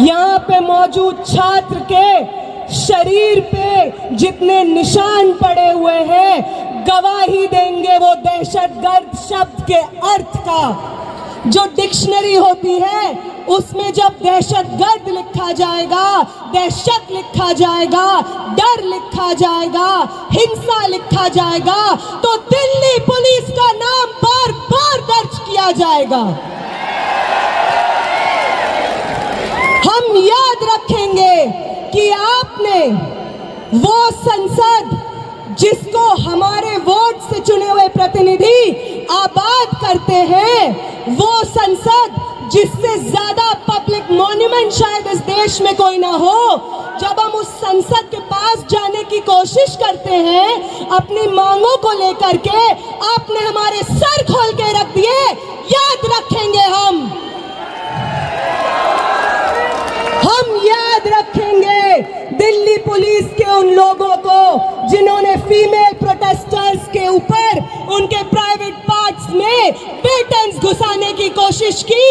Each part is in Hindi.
यहाँ पे मौजूद छात्र के शरीर पे जितने निशान पड़े हुए हैं गवाही देंगे वो दहशतगर्द शब्द के अर्थ का। जो डिक्शनरी होती है उसमें जब दहशतगर्द लिखा जाएगा, दहशत लिखा जाएगा, डर लिखा जाएगा, हिंसा लिखा जाएगा, तो दिल्ली पुलिस का नाम बार बार दर्ज किया जाएगा। हम याद रखेंगे कि आपने वो संसद जिसको हमारे वोट से चुने हुए प्रतिनिधि आबाद करते हैं, वो संसद जिससे ज्यादा पब्लिक मॉन्यूमेंट शायद इस देश में कोई ना हो, जब हम उस संसद के पास जाने की कोशिश करते हैं अपनी मांगों को लेकर के, आपने हमारे सर खोल के रख दिए। याद रखेंगे हम याद रखेंगे दिल्ली पुलिस के उन लोगों को जिन्होंने फीमेल प्रोटेस्टर्स के ऊपर उनके प्राइवेट पार्ट्स में पेटेंट्स घुसाने की कोशिश की।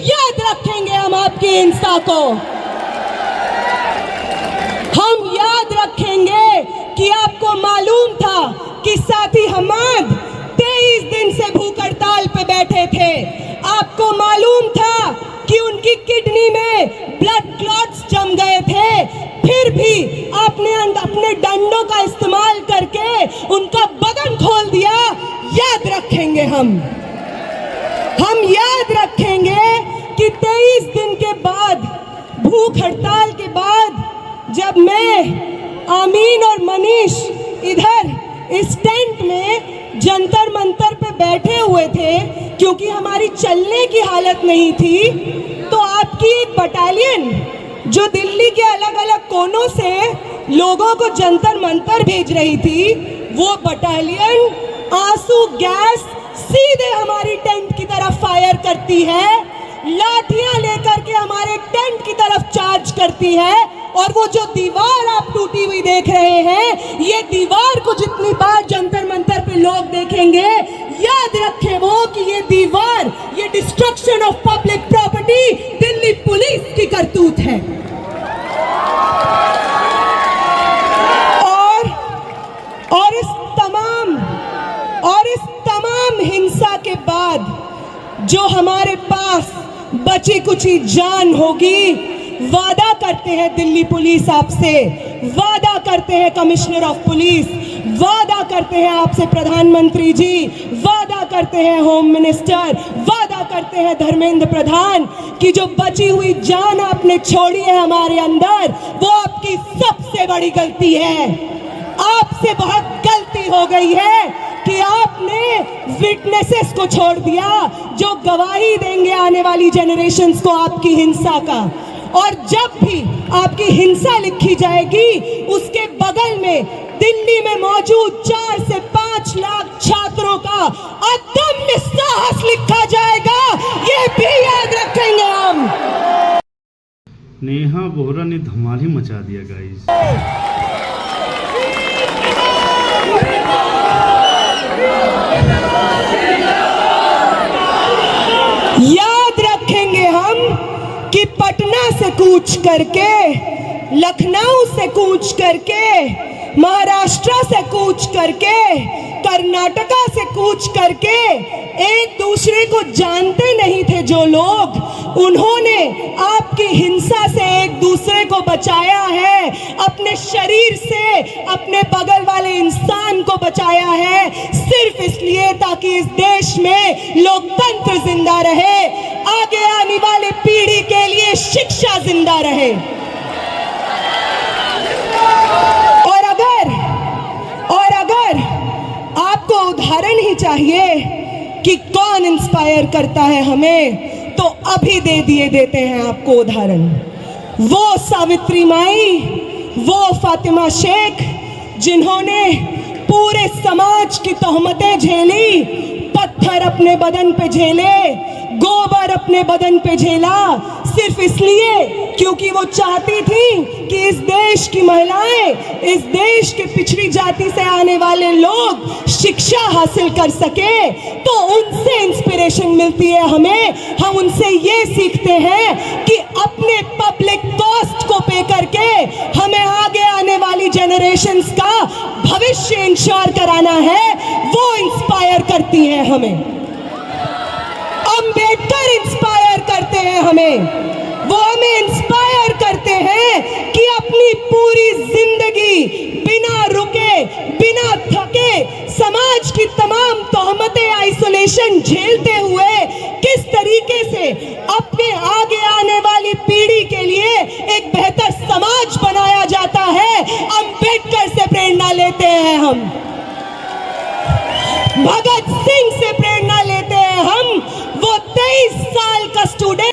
याद रखेंगे हम आपकी हिंसा को। हम याद रखेंगे कि आपको मालूम था कि साथी हमाद 23 दिन से भूख हड़ताल पे बैठे थे। आपको मालूम था कि उनकी किडनी में ब्लड क्लॉट्स जम गए थे, फिर भी आपने अपने डंडों का इस्तेमाल करके उनका बदन खोल दिया। याद रखेंगे हम याद रखेंगे कि 23 दिन के बाद, भूख हड़ताल के बाद, जब मैं, आमीन और मनीष इधर इस टेंट में जंतर मंतर पे बैठे हुए थे क्योंकि हमारी चलने की हालत नहीं थी, तो आपकी एक बटालियन जो दिल्ली के अलग अलग कोनों से लोगों को जंतर मंतर भेज रही थी, वो बटालियन आंसू गैस सीधे हमारी टेंट की तरफ फायर करती है, लाठियां लेकर के हमारे टेंट की तरफ चार्ज करती है। और वो जो दीवार आप टूटी हुई देख रहे हैं, ये दीवार को जितनी बार जंतर मंतर पे लोग देखेंगे, याद रखें वो कि ये दीवार, ये destruction of public property Delhi police की करतूत है। और इस तमाम हिंसा के बाद जो हमारे पास बची कुची जान होगी, वादा करते हैं दिल्ली पुलिस आपसे, वादा करते हैं कमिश्नर ऑफ पुलिस, वादा करते हैं आपसे प्रधानमंत्री जी, वादा करते हैं होम मिनिस्टर, वादा करते हैं धर्मेंद्र प्रधान कि जो बची हुई जान आपने छोड़ी है हमारे अंदर, वो आपकी सबसे बड़ी गलती है। आपसे बहुत गलती हो गई है कि आपने विटनेसेस को छोड़ दिया जो गवाही देंगे आने वाली जनरेशंस को आपकी हिंसा का। और जब भी आपकी हिंसा लिखी जाएगी, उसके बगल में दिल्ली में मौजूद 4 से 5 लाख छात्रों का अदम्य साहस लिखा जाएगा। ये भी याद रखेंगे हम। नेहा बोहरा ने धमाल ही मचा दिया गाइस। याद रखेंगे हम कि पटना से कूच करके, लखनऊ से कूच करके, महाराष्ट्र से कूच करके, कर्नाटका से कूच करके एक दूसरे को जानते नहीं थे जो लोग, उन्होंने आपकी हिंसा से एक दूसरे को बचाया है, अपने शरीर से अपने बगल वाले इंसान को बचाया है, सिर्फ इसलिए ताकि इस देश में लोकतंत्र जिंदा रहे, आगे आने वाले पीढ़ी के लिए शिक्षा जिंदा रहे। और अगर आपको उदाहरण ही चाहिए कि कौन इंस्पायर करता है हमें, तो अभी देते हैं आपको उदाहरण। वो सावित्री माई, वो फातिमा शेख जिन्होंने पूरे समाज की तोहमतें झेली, पत्थर अपने बदन पे झेले, गोबर अपने बदन पे झेला, सिर्फ इसलिए क्योंकि वो चाहती थी कि इस देश की महिलाएं, इस देश के पिछड़ी जाति से आने वाले लोग शिक्षा हासिल कर सके। तो उनसे इंस्पिरेशन मिलती है हमें। हम उनसे ये सीखते हैं कि अपने पब्लिक इंश्योर कराना है वो इंस्पायर करती हैं हमें। अंबेडकर इंस्पायर करते हैं हमें, वो हमें इंस्पायर करते हैं कि अपनी पूरी जिंदगी बिना रुके बिना थके समाज की तमाम तोहमतें आइसोलेशन झेलते हुए किस तरीके से अपने आगे आने वाली पीढ़ी के लिए एक बेहतर समाज बनाया जाता है, अंबेडकर से प्रेरणा लेते हैं हम, भगत सिंह से प्रेरणा लेते हैं हम। वो 23 साल का स्टूडेंट